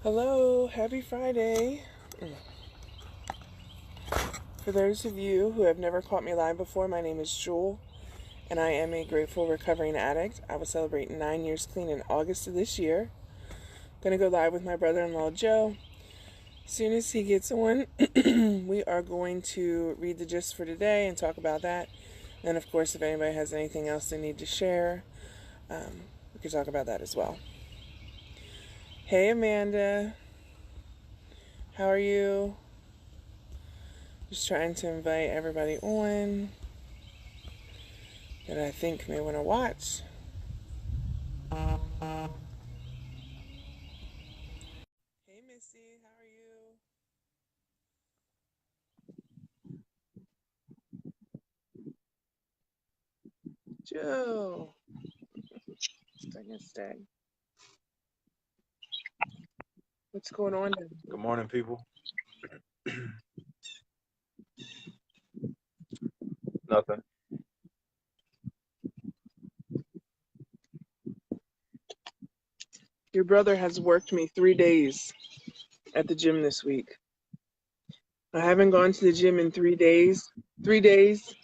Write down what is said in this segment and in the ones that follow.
Hello, happy Friday. For those of you who have never caught me live before, my name is Jewel, and I am a grateful recovering addict. I will celebrate 9 years clean in August of this year. Gonna go live with my brother-in-law, Joe. As soon as he gets on, we are going to read the gist for today and talk about that. And of course, if anybody has anything else they need to share, we can talk about that as well. Hey, Amanda. How are you? Just trying to invite everybody on that I think may want to watch. Hey, Missy, how are you? Joe. Second stay. What's going on then? Good morning, people. Nothing. Your brother has worked me 3 days at the gym this week. I haven't gone to the gym in 3 days. 3 days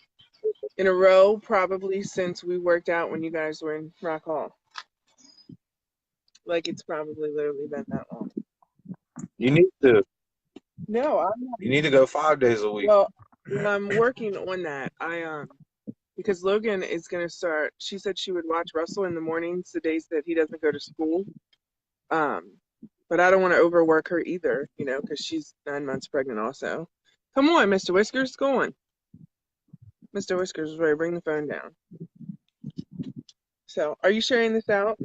in a row, probably since we worked out when you guys were in Rock Hall. Like, it's probably literally been that long. You need to. No, I'm not. You need to go 5 days a week. Well, I'm working on that. Because Logan is going to start, she said she would watch Russell in the mornings, the days that he doesn't go to school. But I don't want to overwork her either, because she's 9 months pregnant also. Come on, Mr. Whiskers, go on. Mr. Whiskers is ready. Bring the phone down. So, are you sharing this out?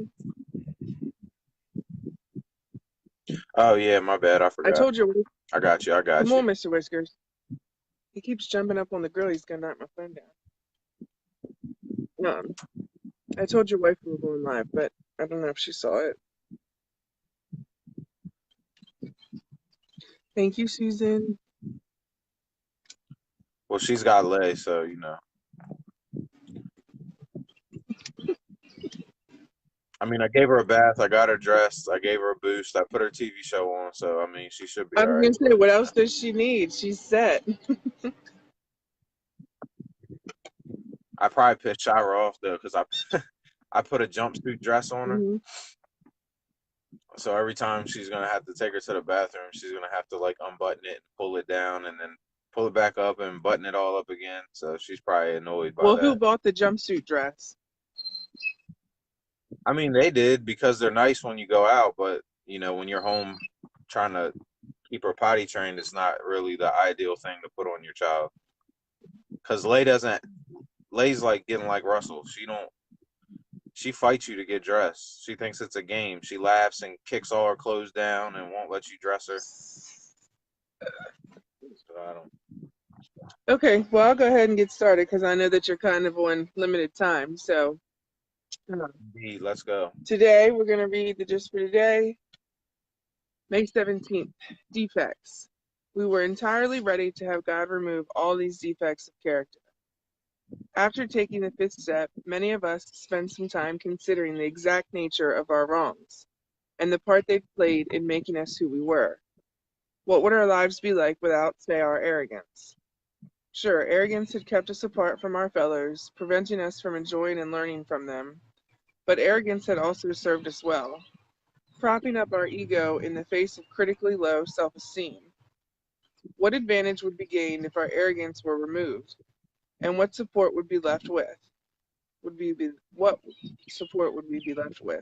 Oh, yeah, my bad. I forgot. I told you. I got you. Come on, Mr. Whiskers. He keeps jumping up on the grill. He's going to knock my phone down. I told your wife we were going live, but I don't know if she saw it. Thank you, Susan. Well, she's got lay, so, I mean, I gave her a bath. I got her dressed. I gave her a boost. I put her TV show on, so, I mean, she should be all right. I was going to say, what else does she need? She's set. I probably pissed shower off, though, because I put a jumpsuit dress on her. Mm-hmm. So every time she's going to have to take her to the bathroom, she's going to have to, like, unbutton it and pull it down and then pull it back up and button it all up again. So she's probably annoyed by that. Well, who bought the jumpsuit dress? I mean, they did because they're nice when you go out, but, when you're home trying to keep her potty trained, it's not really the ideal thing to put on your child. Because Lay's like getting like Russell. She fights you to get dressed. She thinks it's a game. She laughs and kicks all her clothes down and won't let you dress her. So Okay, well, I'll go ahead and get started because I know that you're kind of on limited time. So, indeed, let's go. Today, we're going to read the gist for today, May 17th, Defects. We were entirely ready to have God remove all these defects of character. After taking the fifth step, many of us spend some time considering the exact nature of our wrongs and the part they played in making us who we were. What would our lives be like without, say, our arrogance? Sure, arrogance had kept us apart from our fellows, preventing us from enjoying and learning from them. But arrogance had also served us well, propping up our ego in the face of critically low self-esteem. What advantage would be gained if our arrogance were removed? And what support would be left with? What support would we be left with?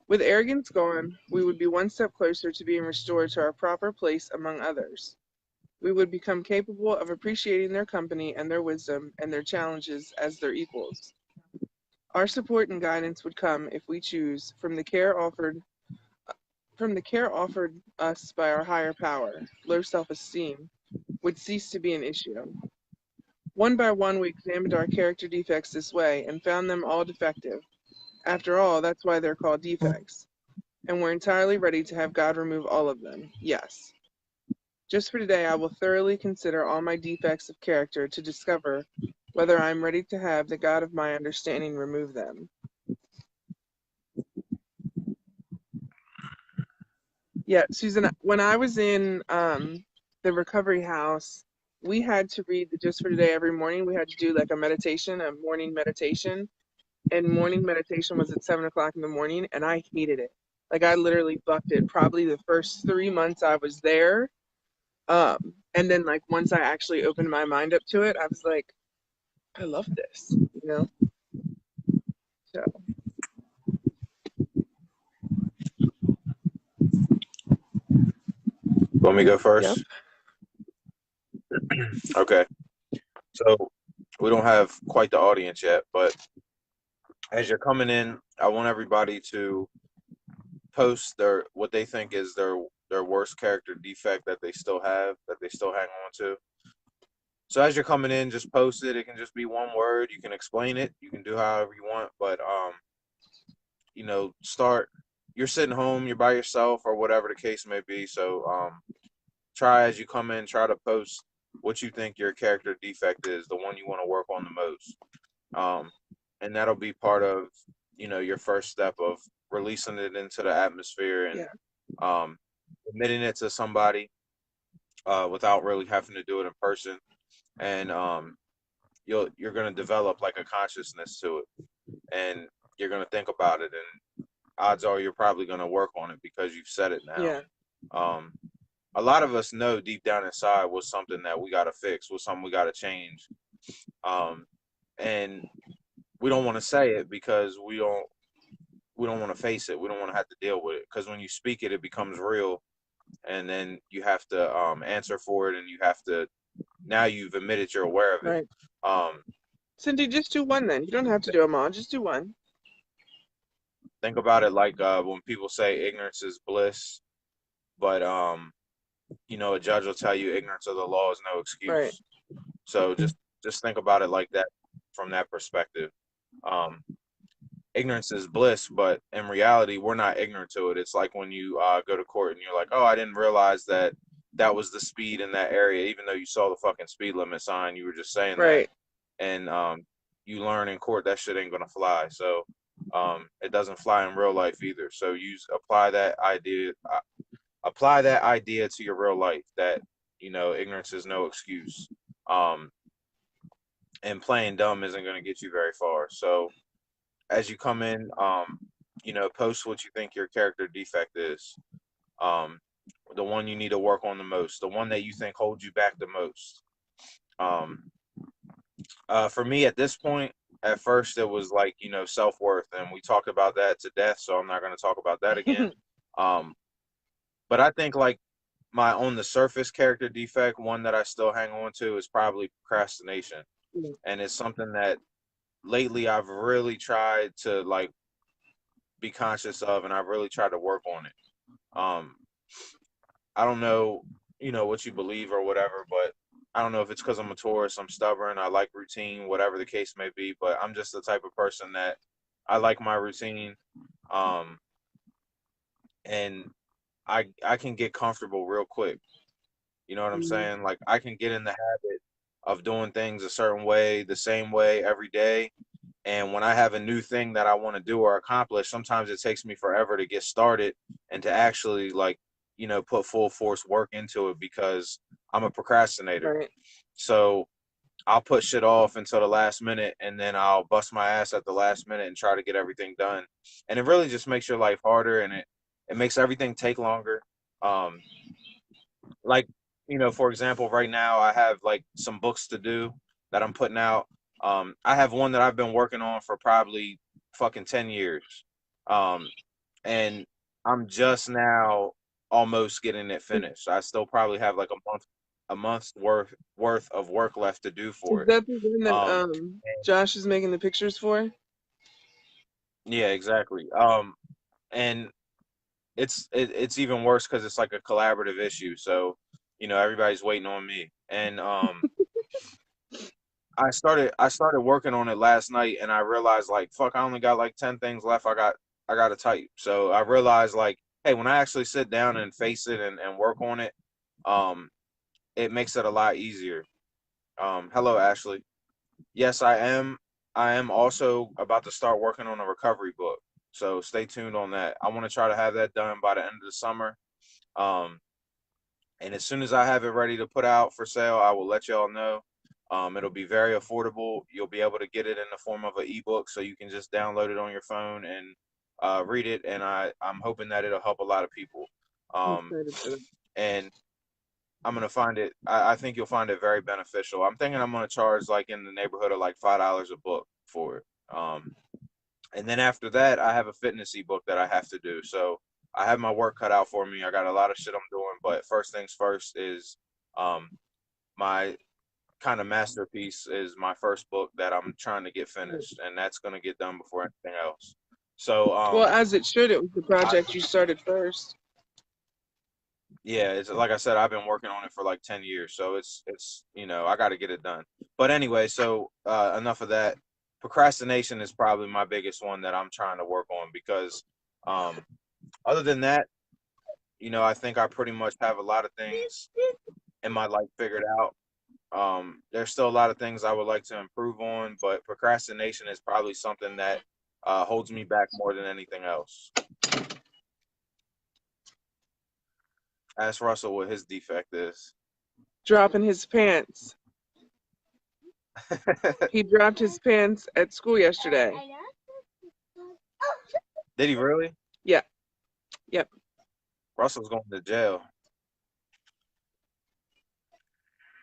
With arrogance gone, we would be one step closer to being restored to our proper place among others. We would become capable of appreciating their company and their wisdom and their challenges as their equals. Our support and guidance would come, if we choose, from the care offered us by our higher power. Low self-esteem would cease to be an issue. One by one, we examined our character defects this way and found them all defective. After all, that's why they're called defects. And we're entirely ready to have God remove all of them. Yes. Just for today, I will thoroughly consider all my defects of character to discover whether I am ready to have the God of my understanding remove them. Yeah, Susan, when I was in the recovery house, we had to read the Just for Today every morning. We had to do like a meditation, a morning meditation. And morning meditation was at 7 o'clock in the morning, and I hated it. Like I literally bucked it probably the first 3 months I was there. And then like once I actually opened my mind up to it, I was like, I love this, you know? So Want me to go yep. first? Okay. So we don't have quite the audience yet, but as you're coming in, I want everybody to post their what they think is their worst character defect that they still have, that they still hang on to. So as you're coming in, just post it. It can just be one word. You can explain it. You can do however you want, but start. You're sitting home, you're by yourself, or whatever the case may be. So try as you come in, try to post what you think your character defect is, the one you want to work on the most. And that'll be part of your first step of releasing it into the atmosphere and Yeah. admitting it to somebody without really having to do it in person. And you're going to develop like a consciousness to it, and you're going to think about it, and odds are you're probably going to work on it because you've said it now. Yeah. um, a lot of us know deep down inside what's something that we got to fix, what's something we got to change, and we don't want to say it because we don't want to face it. We don't want to have to deal with it, because when you speak it, it becomes real, and then you have to answer for it, and you have to, now you've admitted you're aware of it. Right. um, Cindy, just do one then. You don't have to do them all. Just do one. think about it like when people say ignorance is bliss, but a judge will tell you ignorance of the law is no Right. excuse. So just think about it like that, from that perspective. um, Ignorance is bliss, but in reality, we're not ignorant to it. It's like when you go to court and you're like, oh, I didn't realize that that was the speed in that area, even though you saw the fucking speed limit sign. You were just saying that, Right. and you learn in court that shit ain't gonna fly. So it doesn't fly in real life either. So apply that idea to your real life, that ignorance is no excuse. Um, and playing dumb isn't going to get you very far. So as you come in, post what you think your character defect is. Um, the one you need to work on the most, the one that you think holds you back the most. Um, for me at this point, at first it was like, self-worth, and we talked about that to death, so I'm not going to talk about that again. Um, but I think like my on the surface character defect, one that I still hang on to, is probably procrastination. And it's something that lately I've really tried to like be conscious of, and I've really tried to work on it. Um, I don't know, what you believe or whatever, but I don't know if it's because I'm a Taurus, I'm stubborn, I like routine, whatever the case may be, but I'm just the type of person that I like my routine. Um, and I can get comfortable real quick. You know what I'm Mm, saying? Like I can get in the habit of doing things a certain way, the same way every day. And when I have a new thing that I want to do or accomplish, sometimes it takes me forever to get started and to actually like, put full force work into it, because I'm a procrastinator. right. So I'll put shit off until the last minute, and then I'll bust my ass at the last minute and try to get everything done. And it really just makes your life harder, and it makes everything take longer. Um, like, for example, right now I have like some books to do that I'm putting out. I have one that I've been working on for probably fucking 10 years. Um, and I'm just now almost getting it finished. I still probably have like a month's worth of work left to do Is for it. that the one that Um, Josh is making the pictures for? yeah, exactly. And it's even worse because it's like a collaborative issue. So, everybody's waiting on me. And I started working on it last night, and I realized like fuck, I only got like 10 things left. I got to type. So I realized like, hey, when I actually sit down and face it and work on it, um, it makes it a lot easier. Hello, Ashley. Yes, I am. I am also about to start working on a recovery book. So stay tuned on that. I want to try to have that done by the end of the summer. And as soon as I have it ready to put out for sale, I will let y'all know. It'll be very affordable. You'll be able to get it in the form of an ebook, so you can just download it on your phone and read it. And I'm hoping that it'll help a lot of people. I'm Um, excited for that. and I'm gonna find it. I think you'll find it very beneficial. I'm thinking I'm gonna charge like in the neighborhood of like $5 a book for it. And then after that, I have a fitness ebook that I have to do. So I have my work cut out for me. I got a lot of shit I'm doing, but first things first is um, my kind of masterpiece is my first book that I'm trying to get finished, and that's gonna get done before anything else. So Well, as it should, it was the I, project you started first. yeah, it's like I said, I've been working on it for like 10 years, so it's I got to get it done. But anyway, so enough of that. Procrastination is probably my biggest one that I'm trying to work on because um, other than that, I think I pretty much have a lot of things in my life figured out. There's still a lot of things I would like to improve on, but procrastination is probably something that holds me back more than anything else. Ask Russell what his defect is. Dropping his pants. He dropped his pants at school yesterday. Did he really? Yeah. Yep. Russell's going to jail.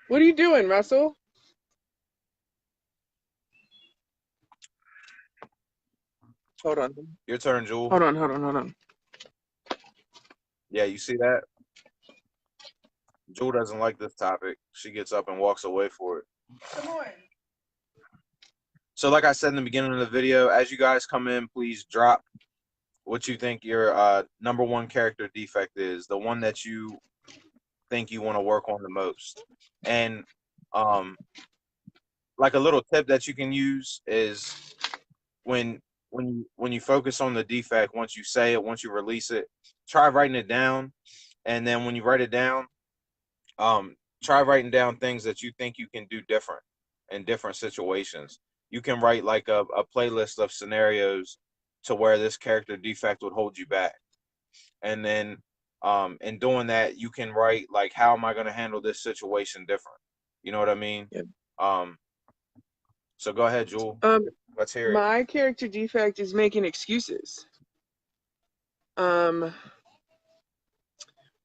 What are you doing, Russell? Hold on. Your turn, Jewel. Hold on. Yeah, you see that? Jewel doesn't like this topic. She gets up and walks away for it. Come on. So like I said in the beginning of the video, as you guys come in, please drop what you think your number one character defect is, the one that you think you want to work on the most. And like a little tip that you can use is when you focus on the defect, once you say it, once you release it, try writing it down. And then when you write it down, try writing down things that you think you can do different in different situations. You can write like a playlist of scenarios to where this character defect would hold you back. And then in doing that, you can write like, how am I going to handle this situation different? You know what I mean? Yep. So go ahead, Jewel. Let's hear it. My character defect is making excuses.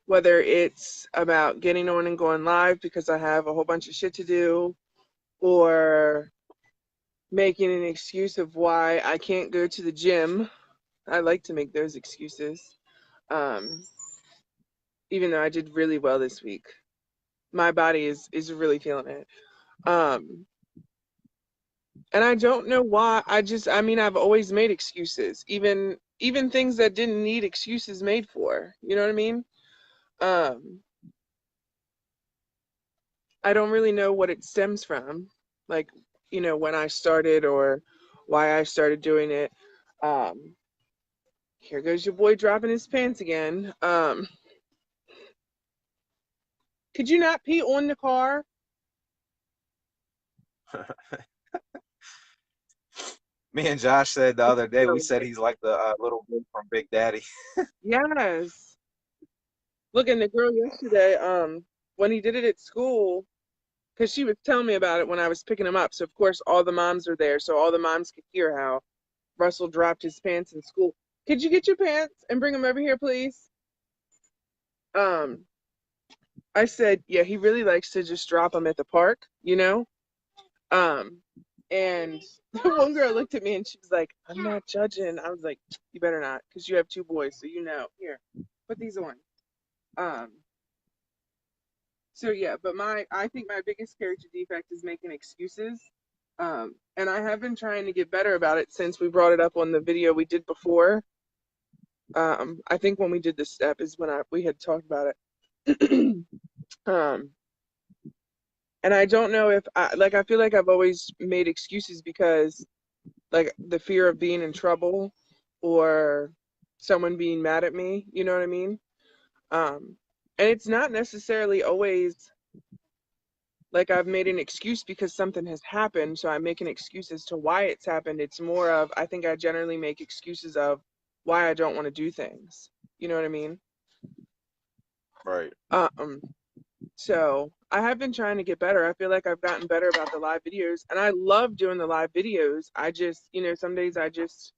Whether it's about getting on and going live because I have a whole bunch of shit to do, or making an excuse of why I can't go to the gym. I like to make those excuses. Even though I did really well this week. My body is really feeling it. And I don't know why. I've always made excuses, even things that didn't need excuses made for. You know what I mean? I don't really know what it stems from, like, when I started or why I started doing it. Here goes your boy dropping his pants again. Could you not pee on the car? Me and Josh said the other day, we said he's like the little boy from Big Daddy. Yes. Look, and the girl yesterday, when he did it at school, because she was telling me about it when I was picking him up. So, of course, all the moms are there, so all the moms could hear how Russell dropped his pants in school. Could you get your pants and bring them over here, please? I said, yeah, he really likes to just drop them at the park, And the one girl looked at me and she was like, I'm not judging. I was like, you better not, because you have two boys, so Here, put these on. So yeah, but I think my biggest character defect is making excuses. And I have been trying to get better about it since we brought it up on the video we did before. I think when we did this step is when we had talked about it. And I don't know if I feel like I've always made excuses because like the fear of being in trouble or someone being mad at me, you know what I mean? And it's not necessarily always like I've made an excuse because something has happened, so I make an excuse as to why it's happened. It's more of, I think I generally make excuses of why I don't want to do things. You know what I mean? Right. So I have been trying to get better. I feel like I've gotten better about the live videos, and I love doing the live videos. I just, some days I just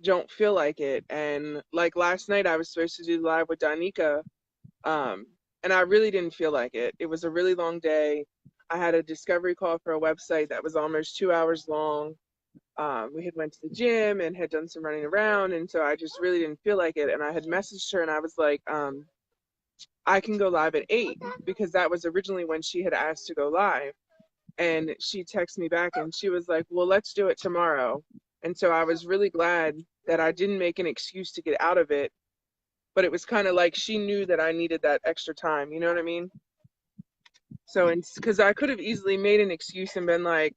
don't feel like it. And like last night, I was supposed to do live with Danica, um, and I really didn't feel like it. It was a really long day. I had a discovery call for a website that was almost 2 hours long. We had went to the gym and had done some running around, and so I just really didn't feel like it. And I had messaged her, and I was like, I can go live at 8 because that was originally when she had asked to go live. And she texted me back and she was like, well, let's do it tomorrow. And so I was really glad that I didn't make an excuse to get out of it, but it was kind of like she knew that I needed that extra time. You know what I mean? So, because I could have easily made an excuse and been like,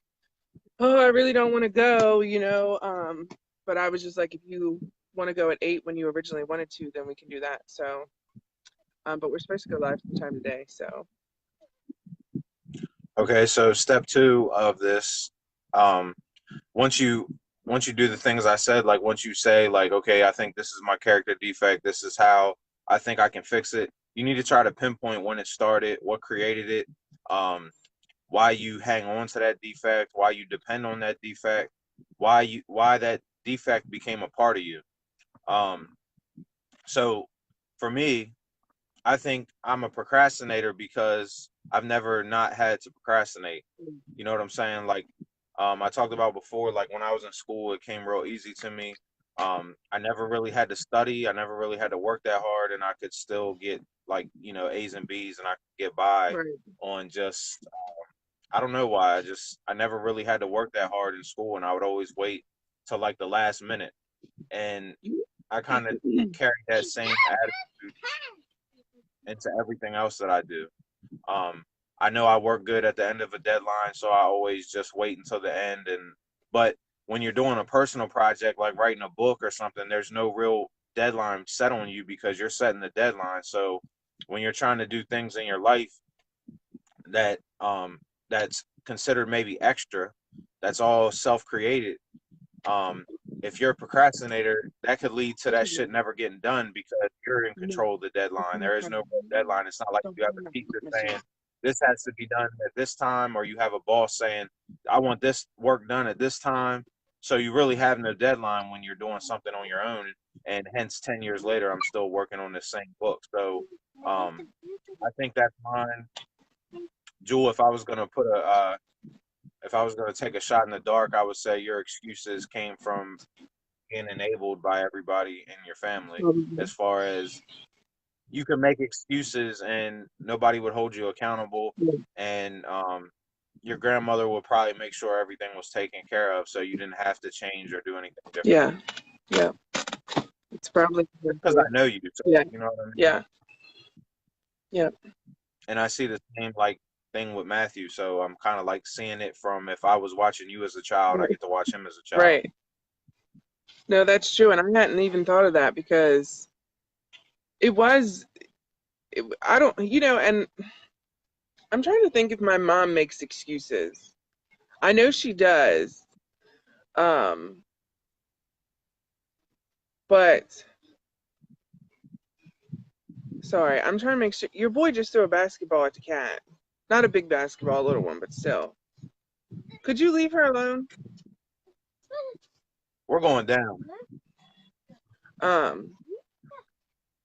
oh, I really don't want to go, but I was just like, if you want to go at 8 when you originally wanted to, then we can do that. So, but we're supposed to go live sometime today. So, Okay, so step two of this, um, once you once you do the things I said, like once you say like, okay, I think this is my character defect, this is how I think I can fix it. You need to try to pinpoint when it started, what created it, um, why you hang on to that defect, why you depend on that defect, why that defect became a part of you. Um, so for me, I think I'm a procrastinator because I've never not had to procrastinate. You know what I'm saying? Like, I talked about before, like when I was in school, it came real easy to me. I never really had to study. I never really had to work that hard, and I could still get like, A's and B's, and I could get by right. on just, I don't know why. I never really had to work that hard in school, and I would always wait till like the last minute. And I kind of carry that same attitude into everything else that I do. Um, I know I work good at the end of a deadline, so I always just wait until the end. But when you're doing a personal project like writing a book or something, there's no real deadline set on you because you're setting the deadline. So when you're trying to do things in your life that that's considered maybe extra, that's all self-created. Um, if you're a procrastinator, that could lead to that shit never getting done because you're in control of the deadline. There is no deadline. It's not like you have a teacher saying this has to be done at this time, or you have a boss saying, I want this work done at this time. So you really have no deadline when you're doing something on your own. And hence 10 years later, I'm still working on this same book. So I think that's mine. Jewel, if I was gonna take a shot in the dark, I would say your excuses came from being enabled by everybody in your family. As far as you can make excuses and nobody would hold you accountable, and your grandmother would probably make sure everything was taken care of, so you didn't have to change or do anything different. Yeah, yeah. It's probably Because I know you, so yeah, you know what I mean. yeah, yeah. And I see the same like thing with Matthew, so I'm kind of like seeing it from if I was watching you as a child, I get to watch him as a child. Right. No, that's true, and I hadn't even thought of that because it was. I don't, and I'm trying to think if my mom makes excuses. I know she does, um, but sorry, I'm trying to make sure. Your boy just threw a basketball at the cat. Not a big basketball, a little one, but still. Could you leave her alone? We're going down. Um,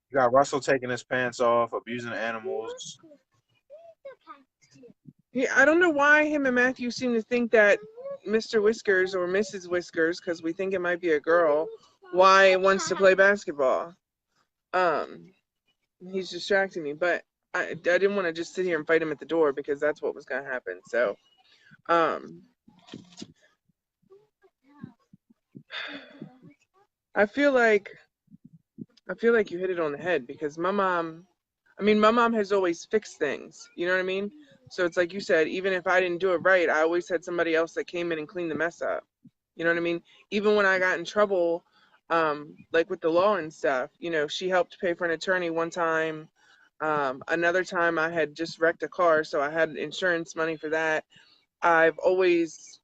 You got Russell taking his pants off, abusing animals. I don't know why him and Matthew seem to think that Mr. Whiskers or Mrs. Whiskers, because we think it might be a girl, why wants to play basketball. Um, he's distracting me, but I didn't want to just sit here and fight him at the door because that's what was gonna happen. So, um, I feel like you hit it on the head because my mom has always fixed things. You know what I mean? So it's like you said, even if I didn't do it right, I always had somebody else that came in and cleaned the mess up. You know what I mean? Even when I got in trouble, like with the law and stuff, she helped pay for an attorney one time. Another time I had just wrecked a car, so I had insurance money for that. I've always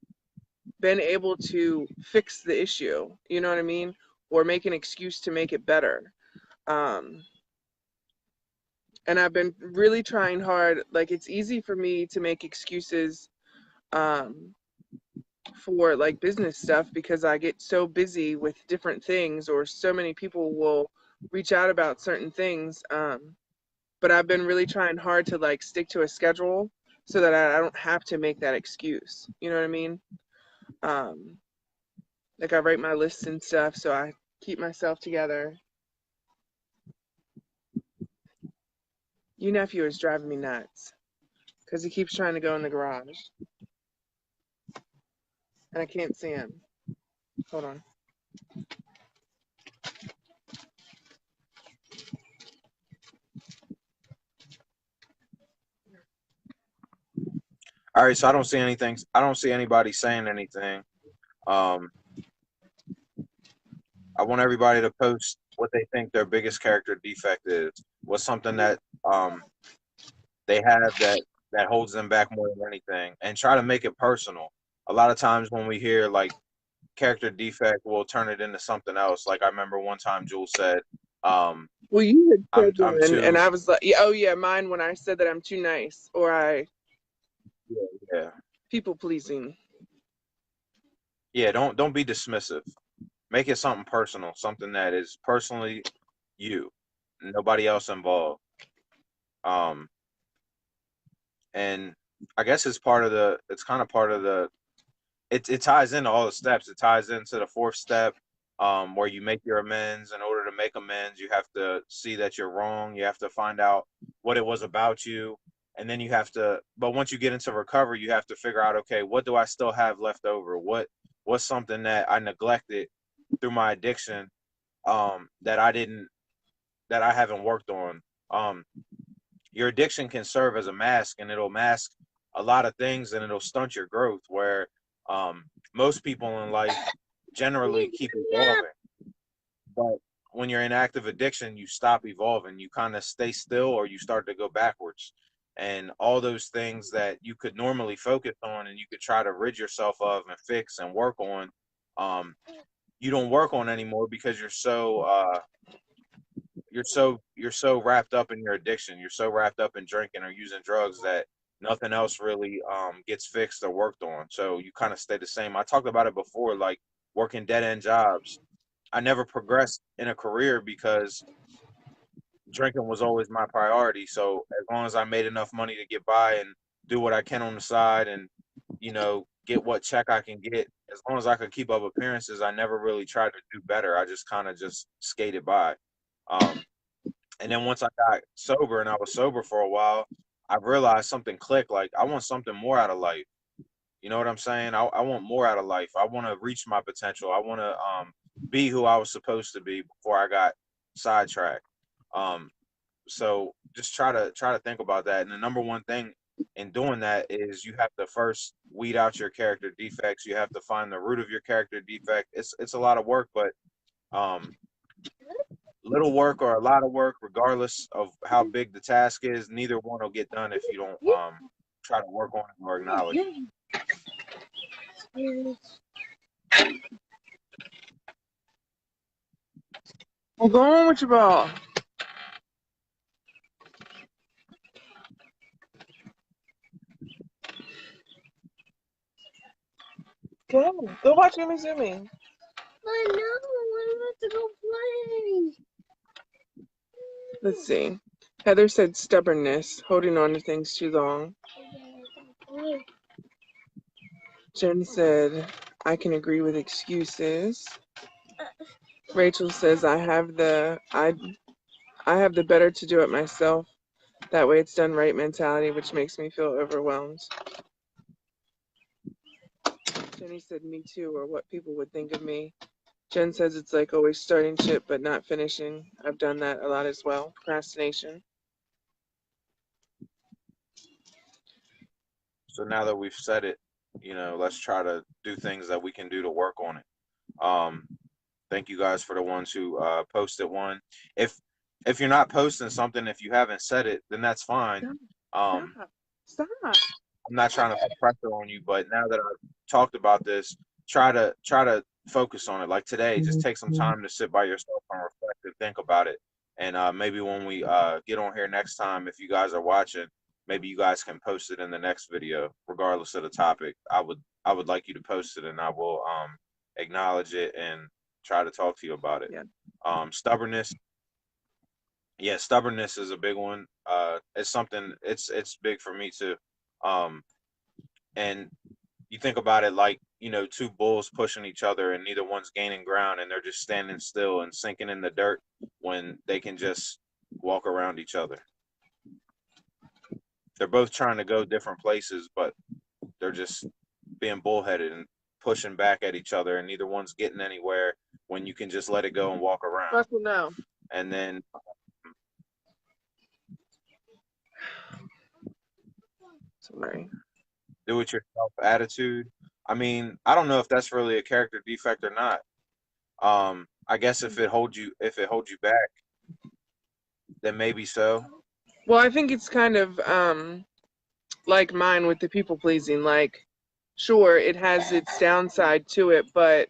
been able to fix the issue, you know what I mean? Or make an excuse to make it better. Um, And I've been really trying hard. Like, it's easy for me to make excuses um, for like business stuff because I get so busy with different things, or so many people will reach out about certain things. But I've been really trying hard to like stick to a schedule so that I don't have to make that excuse. You know what I mean? Um, like, I write my lists and stuff, so I keep myself together. Your nephew is driving me nuts because he keeps trying to go in the garage and I can't see him. Hold on. All right, so I don't see anything. I don't see anybody saying anything. Um, I want everybody to post what they think their biggest character defect is. What's something that um, they have that holds them back more than anything, and try to make it personal. A lot of times when we hear like character defect, we'll turn it into something else. Like I remember one time Jules said, um, Well, you had said I'm one, and too." I was like, yeah, oh yeah, mine when I said that I'm too nice or I Yeah, yeah, people pleasing. yeah. Don't be dismissive. Make it something personal, something that is personally you, nobody else involved. Um, and I guess it's part of the. It's kind of part of the. It ties into all the steps. It ties into the fourth step, where you make your amends. In order to make amends, you have to see that you're wrong. You have to find out what it was about you, and then you have to. But once you get into recovery, you have to figure out, okay, what do I still have left over? What's something that I neglected through my addiction, that I didn't, that I haven't worked on. Um, your addiction can serve as a mask, and it'll mask a lot of things, and it'll stunt your growth. Where um, most people in life generally keep evolving, but when you're in active addiction, you stop evolving. You kind of stay still, or you start to go backwards. And all those things that you could normally focus on, and you could try to rid yourself of and fix and work on, um, you don't work on anymore because you're so wrapped up in your addiction. You're so wrapped up in drinking or using drugs that nothing else really gets fixed or worked on. So you kind of stay the same. I talked about it before, like working dead end jobs. I never progressed in a career because drinking was always my priority. So as long as I made enough money to get by and do what I can on the side, and get what check I can get, as long as I could keep up appearances, I never really tried to do better. I just kind of just skated by. Um, and then once I got sober, and I was sober for a while, I realized something clicked. Like I want something more out of life. You know what I'm saying? I want more out of life. I want to reach my potential. I want to be who I was supposed to be before I got sidetracked. Um, so just try to think about that. And the number one thing in doing that is you have to first weed out your character defects. You have to find the root of your character defect. It's a lot of work, but um, little work or a lot of work, regardless of how big the task is, neither one will get done if you don't try to work on it or acknowledge it. Well, go on with your ball. Go watch Yumi. I know. I want to go play. Let's see. Heather said stubbornness, holding on to things too long. Jen said, I can agree with excuses. Rachel says, I have the better to do it myself. That way it's done right mentality, which makes me feel overwhelmed. Jenny said, me too, or what people would think of me. Jen says it's like always starting shit but not finishing. I've done that a lot as well. Procrastination. So now that we've said it, let's try to do things that we can do to work on it. Um, Thank you guys for the ones who posted one. If if you're not posting something, if you haven't said it, then that's fine. Um, Stop. I'm not trying to put pressure on you, but now that I've talked about this, try to focus on it. Like today, just take some time to sit by yourself and reflect and think about it, And maybe when we get on here next time, if you guys are watching, maybe you guys can post it in the next video, regardless of the topic. I would like you to post it, and I will acknowledge it and try to talk to you about it. Yeah. Stubbornness. Yeah, stubbornness is a big one. It's something. It's big for me too. Um, and you think about it like, you know, two bulls pushing each other and neither one's gaining ground and they're just standing still and sinking in the dirt when they can just walk around each other. They're both trying to go different places, but they're just being bullheaded and pushing back at each other, and neither one's getting anywhere when you can just let it go and walk around. Russell, no. And then Sorry. do it yourself attitude. I mean, I don't know if that's really a character defect or not. I guess if it holds you back, then maybe so. Well, I think it's kind of like mine with the people pleasing. Like, sure, it has its downside to it, but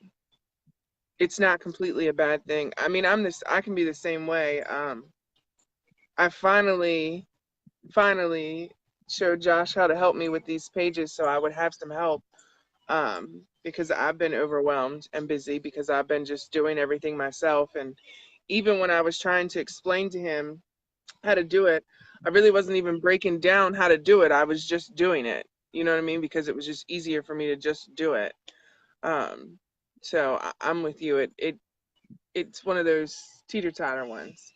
it's not completely a bad thing. I mean, I can be the same way. I finally showed Josh how to help me with these pages so I would have some help. Because I've been overwhelmed and busy because I've been just doing everything myself. And even when I was trying to explain to him how to do it, I really wasn't even breaking down how to do it. I was just doing it. You know what I mean? Because it was just easier for me to just do it. So I'm with you. It's one of those teeter-totter ones.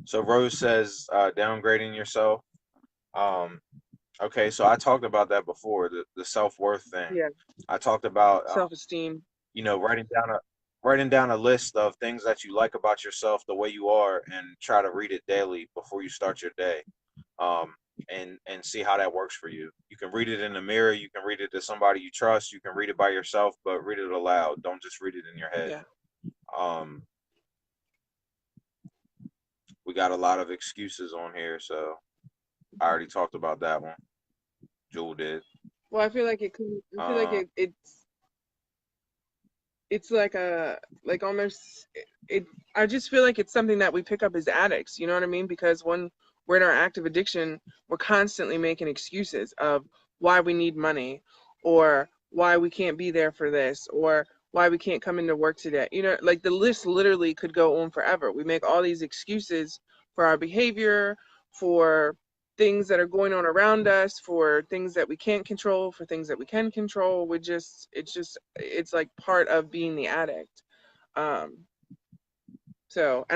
So Rose says downgrading yourself. Okay, so I talked about that before, the self-worth thing. Yeah. I talked about Self-esteem. you know, writing down a list of things that you like about yourself, the way you are, and try to read it daily before you start your day. And see how that works for you. You can read it in the mirror, you can read it to somebody you trust, you can read it by yourself, but read it aloud. Don't just read it in your head. Yeah. We got a lot of excuses on here, so I already talked about that one. Jewel did. Well, I feel like it could. I feel like it's like almost it. I just feel like it's something that we pick up as addicts. You know what I mean? Because when we're in our active addiction, we're constantly making excuses of why we need money, or why we can't be there for this, or why we can't come into work today. You know, like the list literally could go on forever. We make all these excuses for our behavior, for things that are going on around us, for things that we can't control, for things that we can control. It's like part of being the addict. And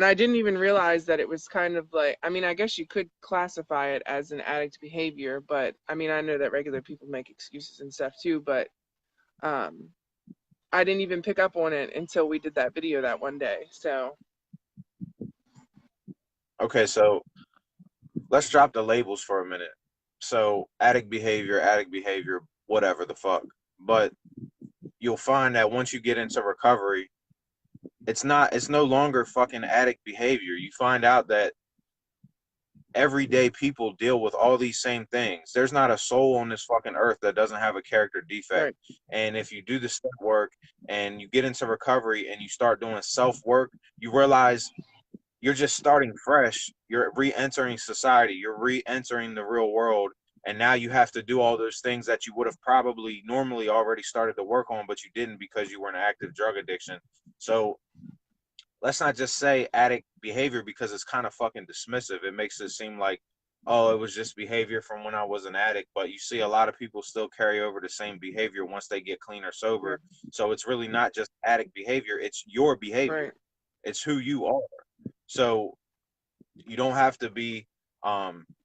I didn't even realize that it was kind of like, I mean, I guess you could classify it as an addict behavior, but I mean, I know that regular people make excuses and stuff too, but I didn't even pick up on it until we did that video that one day. So Okay, so let's drop the labels for a minute. So addict behavior, whatever the fuck. But you'll find that once you get into recovery, it's no longer fucking addict behavior. You find out that everyday people deal with all these same things. There's not a soul on this fucking earth that doesn't have a character defect. right. And if you do the step work and you get into recovery and you start doing self-work, you realize you're just starting fresh. You're re-entering society. You're re-entering the real world. And now you have to do all those things that you would have probably normally already started to work on, but you didn't because you were in active drug addiction. So let's not just say addict behavior because it's kind of fucking dismissive. It makes it seem like, oh, it was just behavior from when I was an addict. But you see a lot of people still carry over the same behavior once they get clean or sober. Yeah. So it's really not just addict behavior. It's your behavior. Right. It's who you are. So you don't have to be,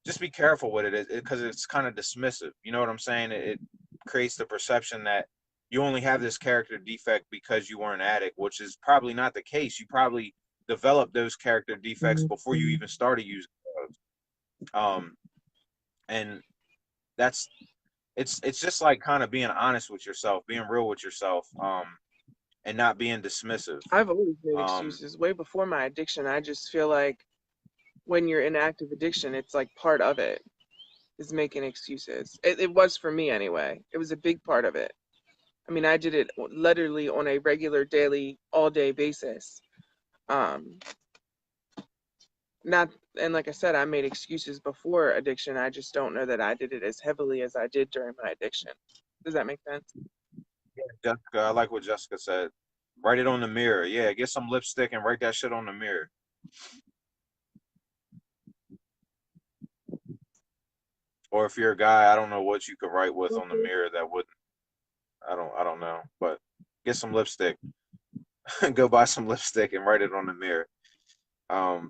just be careful with it because it's kind of dismissive. You know what I'm saying? It creates the perception that you only have this character defect because you were an addict, which is probably not the case. You probably developed those character defects before you even started using drugs. And it's just like kind of being honest with yourself, being real with yourself, and not being dismissive. I've always made excuses. Way before my addiction, I just feel like when you're in active addiction, it's like part of it is making excuses. It was for me anyway. It was a big part of it. I mean, I did it literally on a regular, daily, all-day basis. Not, and like I said, I made excuses before addiction. I just don't know that I did it as heavily as I did during my addiction. Does that make sense? Jessica, I like what Jessica said. Write it on the mirror. Yeah, get some lipstick and write that shit on the mirror. Or if you're a guy, I don't know what you could write with on the mirror that wouldn't. I don't know. But get some lipstick. Go buy some lipstick and write it on the mirror.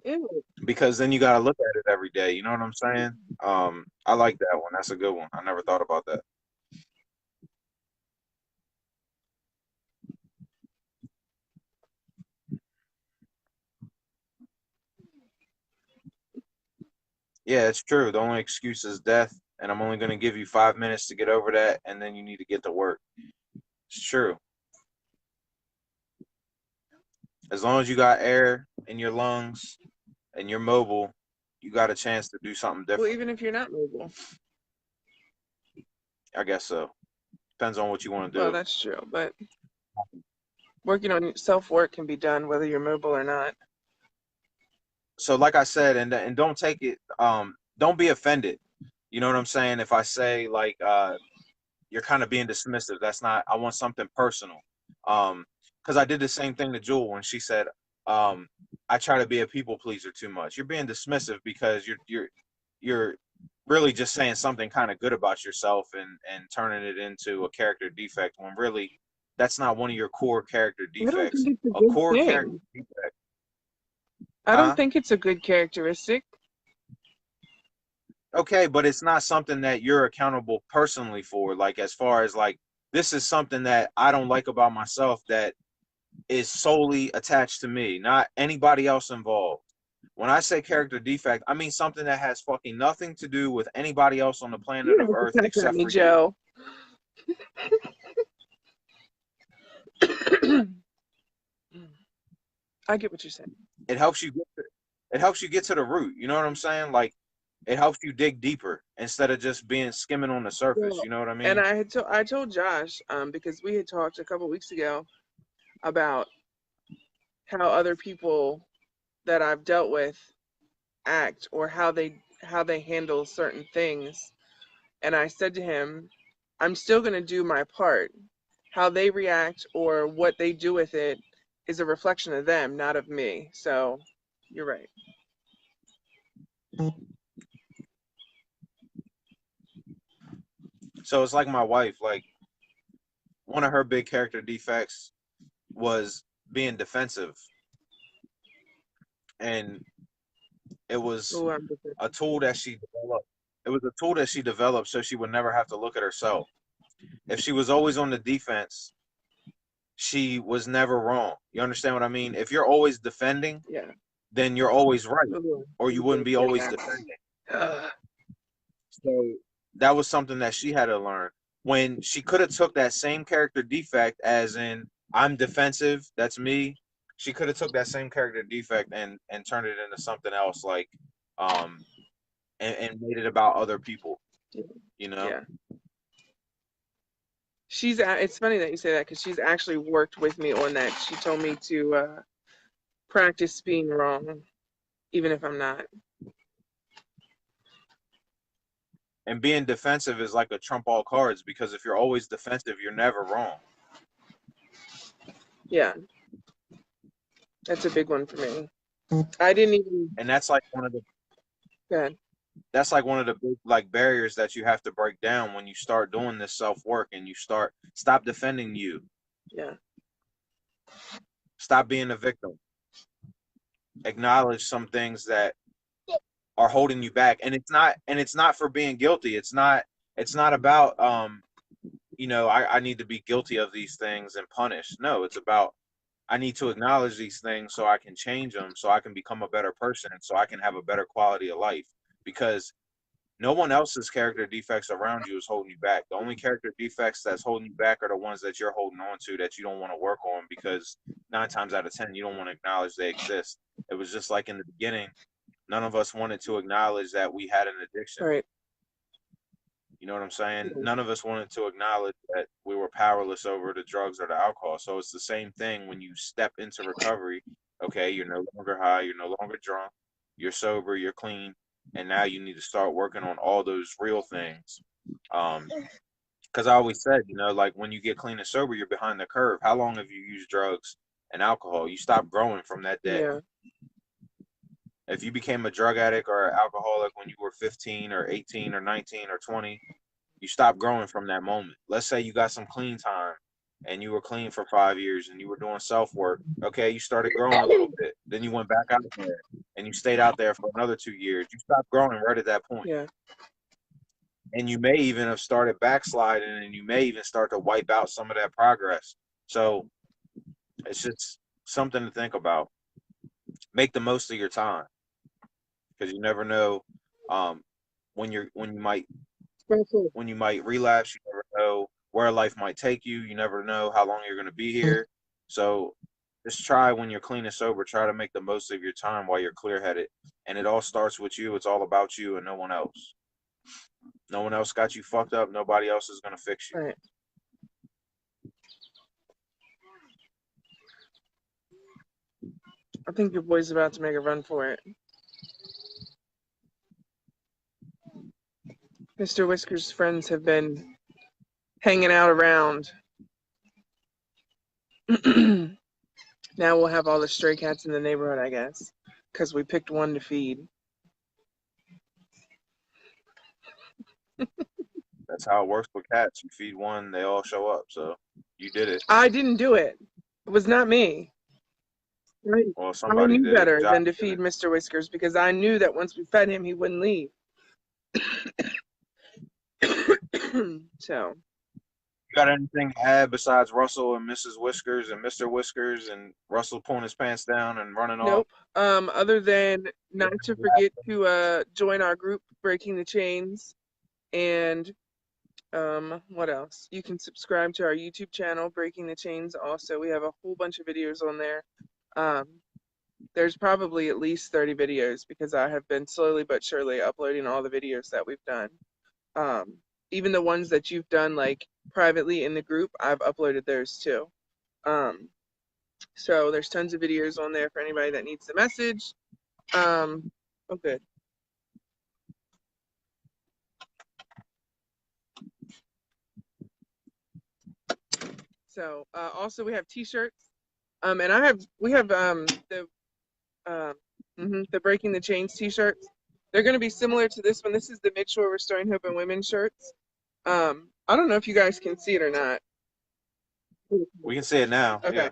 Ew. Because then you gotta look at it every day. You know what I'm saying? I like that one. That's a good one. I never thought about that. Yeah, it's true. The only excuse is death, and I'm only gonna give you 5 minutes to get over that, and then you need to get to work. It's true. As long as you got air in your lungs and you're mobile, you got a chance to do something Well, different. even if you're not mobile. I guess so. Depends on what you want to Well, do. that's true. But working on self-work can be done whether you're mobile or not. So, like I said, and don't take it. Don't be offended. You know what I'm saying? If I say like you're kind of being dismissive, that's not. I want something personal. Because I did the same thing to Jewel when she said, I try to be a people pleaser too much. You're being dismissive because you're really just saying something kind of good about yourself and turning it into a character defect when really that's not one of your core character I don't think defects. it's a A good core character thing. defect, I don't huh? think it's a good characteristic. Okay, but it's not something that you're accountable personally for. Like as far as like this is something that I don't like about myself that is solely attached to me, not anybody else involved. When I say character defect, I mean something that has fucking nothing to do with anybody else on the You planet of don't have Earth to cuss at except me, for you. Joe. I get what you're saying. It helps you it helps you get to the root. You know what I'm saying? Like it helps you dig deeper instead of just being skimming on the surface. Well, You know what I and mean? I told Josh, because we had talked a couple weeks ago about how other people that I've dealt with act or how they handle certain things. And I said to him, I'm still going to do my part. How they react or what they do with it is a reflection of them, not of me. So you're right. So it's like my wife. Like one of her big character defects was being defensive, and it was Oh, I'm different. a tool that she developed. It was a tool that she developed so she would never have to look at herself. If she was always on the defense, she was never wrong. You understand what I mean? If you're always defending, Yeah. then you're always right, Ooh, or you wouldn't be always defending. So that was something that she had to learn. When she could have took that same character defect, as in I'm defensive, that's me. She could have took that same character defect and turned it into something else, like um, and made it about other people. You know. Yeah. It's funny that you say that because she's actually worked with me on that. She told me to practice being wrong, even if I'm not. And being defensive is like a trump all cards because if you're always defensive, you're never wrong. Yeah, that's a big one for me. I didn't even. And that's like one of the Good. that's like one of the big like barriers that you have to break down when you start doing this self work and you stop defending you. Yeah. Stop being a victim. Acknowledge some things that are holding you back. And it's not for being guilty. It's not about I need to be guilty of these things and punished. No, it's about I need to acknowledge these things so I can change them, so I can become a better person, so I can have a better quality of life. Because no one else's character defects around you is holding you back. The only character defects that's holding you back are the ones that you're holding on to that you don't want to work on because 9 times out of 10 you don't want to acknowledge they exist. It was just like in the beginning, none of us wanted to acknowledge that we had an addiction. All right. You know what I'm saying? None of us wanted to acknowledge that we were powerless over the drugs or the alcohol. So it's the same thing when you step into recovery Okay, you're no longer high, you're no longer drunk, you're sober, you're clean, and now you need to start working on all those real things. Because I always said, like when you get clean and sober, you're behind the curve. How long have you used drugs and alcohol? You stop growing from that day. Yeah. If you became a drug addict or an alcoholic when you were 15 or 18 or 19 or 20, you stop growing from that moment. Let's say you got some clean time and you were clean for 5 years and you were doing self work. Okay, you started growing a little bit. Then you went back out there and you stayed out there for another 2 years. You stopped growing right at that point. Yeah. And you may even have started backsliding and you may even start to wipe out some of that progress. So it's just something to think about. Make the most of your time because you never know when you might relapse. You never know where life might take you. You never know how long you're going to be here. So just try when you're clean and sober, try to make the most of your time while you're clear headed. And it all starts with you. It's all about you and no one else. No one else got you fucked up. Nobody else is going to fix you. All right. I think your boy's about to make a run for it. Mr. Whisker's friends have been hanging out around. Now we'll have all the stray cats in the neighborhood, I guess, because we picked one to feed. That's how it works with cats. You feed one, they all show up. So you did it. I didn't do it. It was not me. Right. Well, I somebody knew did. better Josh than to did feed it. Mr. Whiskers because I knew that once we fed him, he wouldn't leave. So, You got anything to add besides Russell and Mrs. Whiskers and Mr. Whiskers and Russell pulling his pants down and running off? nope. Other than not to forget to join our group, Breaking the Chains, and what else? You can subscribe to our YouTube channel, Breaking the Chains. Also, we have a whole bunch of videos on there. There's probably at least 30 videos because I have been slowly but surely uploading all the videos that we've done. Even the ones that you've done like privately in the group, I've uploaded those too. So there's tons of videos on there for anybody that needs the message. Oh, good. So also we have T-shirts, and we have the Breaking the Chains T-shirts. They're going to be similar to this one. This is the Midshore Restoring Hope in Women shirts. I don't know if you guys can see it or not. We can see it now. Okay. Yeah.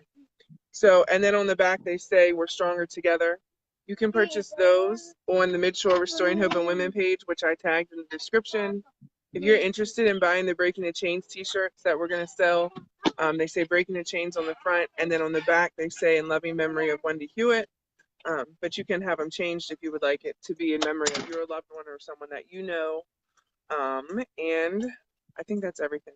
So, and then on the back they say we're stronger together. You can purchase those on the Midshore Restoring Hope in Women page, which I tagged in the description. If you're interested in buying the Breaking the Chains t-shirts that we're going to sell, they say Breaking the Chains on the front, and then on the back they say in loving memory of Wendy Hewitt. But you can have them changed if you would like it to be in memory of your loved one or someone that you know. And I think that's everything.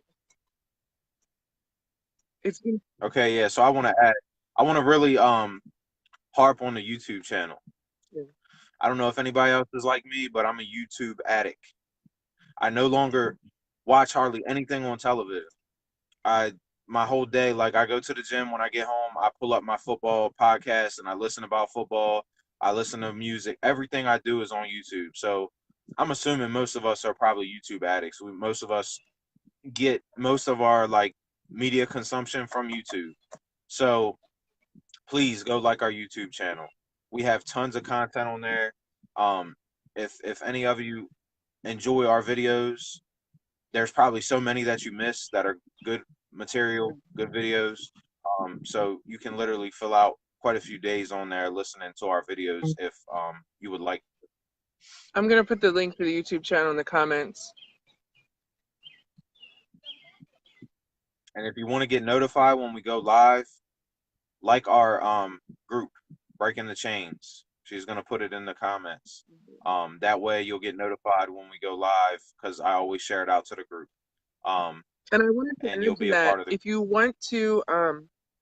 Okay, yeah. So I want to really harp on the YouTube channel. Yeah. I don't know if anybody else is like me, but I'm a YouTube addict. I no longer watch hardly anything on television. My whole day, like I go to the gym when I get home, I pull up my football podcast and I listen about football. I listen to music. Everything I do is on YouTube. So I'm assuming most of us are probably YouTube addicts. Most of us get most of our like media consumption from YouTube. So please go like our YouTube channel. We have tons of content on there. If any of you enjoy our videos, there's probably so many that you missed that are good material, good videos. So you can literally fill out quite a few days on there listening to our videos if you would like. I'm going to put the link to the YouTube channel in the comments. And if you want to get notified when we go live, like our group, Breaking the Chains. She's going to put it in the comments. That way you'll get notified when we go live because I always share it out to the group. And I wanted to and you'll add be to a that, part of the if you want to,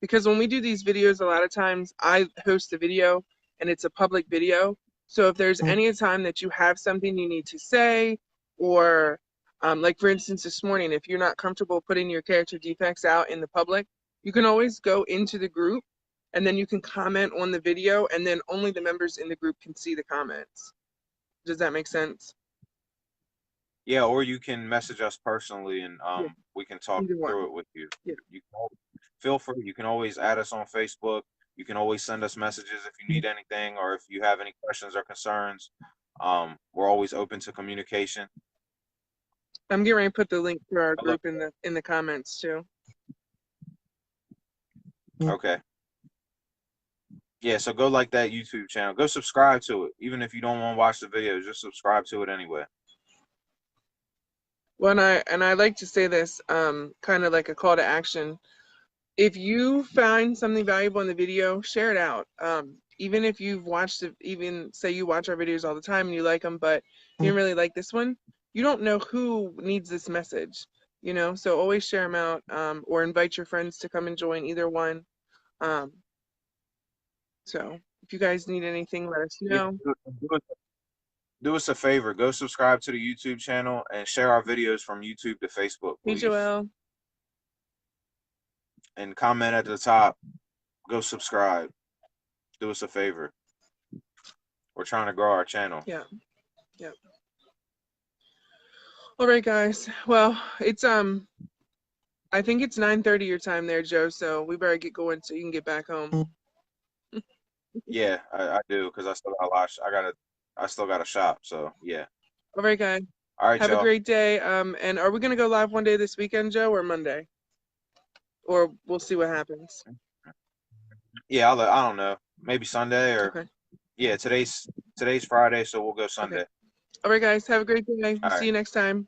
because when we do these videos, a lot of times I host the video and it's a public video. So if there's any time that you have something you need to say, or like for instance this morning, if you're not comfortable putting your character defects out in the public, you can always go into the group and then you can comment on the video, and then only the members in the group can see the comments. Does that make sense? Yeah, or you can message us personally, and Yeah. we can talk Either one. through it with you. Yeah. You can feel free. You can always add us on Facebook. You can always send us messages if you need anything, or if you have any questions or concerns. We're always open to communication. I'm getting ready to put the link to our I love- group in the comments too. Okay. Yeah, so go like that YouTube channel. Go subscribe to it. Even if you don't want to watch the video, just subscribe to it anyway. Well, and I like to say this, kind of like a call to action. If you find something valuable in the video, share it out. Even if you've watched it, even say you watch our videos all the time and you like them, but you didn't really like this one, you don't know who needs this message, you know? So always share them out, or invite your friends to come and join either one. So if you guys need anything, let us Yeah, know. do us a favor. Go subscribe to the YouTube channel and share our videos from YouTube to Facebook, Hey, please. Joelle. And comment at the top. Go subscribe. Do us a favor. We're trying to grow our channel. Yeah. Yep. All right, guys. Well, it's I think it's 9:30 your time there, Joe. So we better get going so you can get back home. Yeah, I do, because I still got a lot. I still got to shop. So yeah. All right, guys. All right, Have y'all. a great day. And are we gonna go live one day this weekend, Joe, or Monday? Or we'll see what happens. Yeah, I don't know. Maybe Sunday or Okay. yeah. Today's Friday, so we'll go Sunday. All right, guys. Have a great day. All See right. you next time.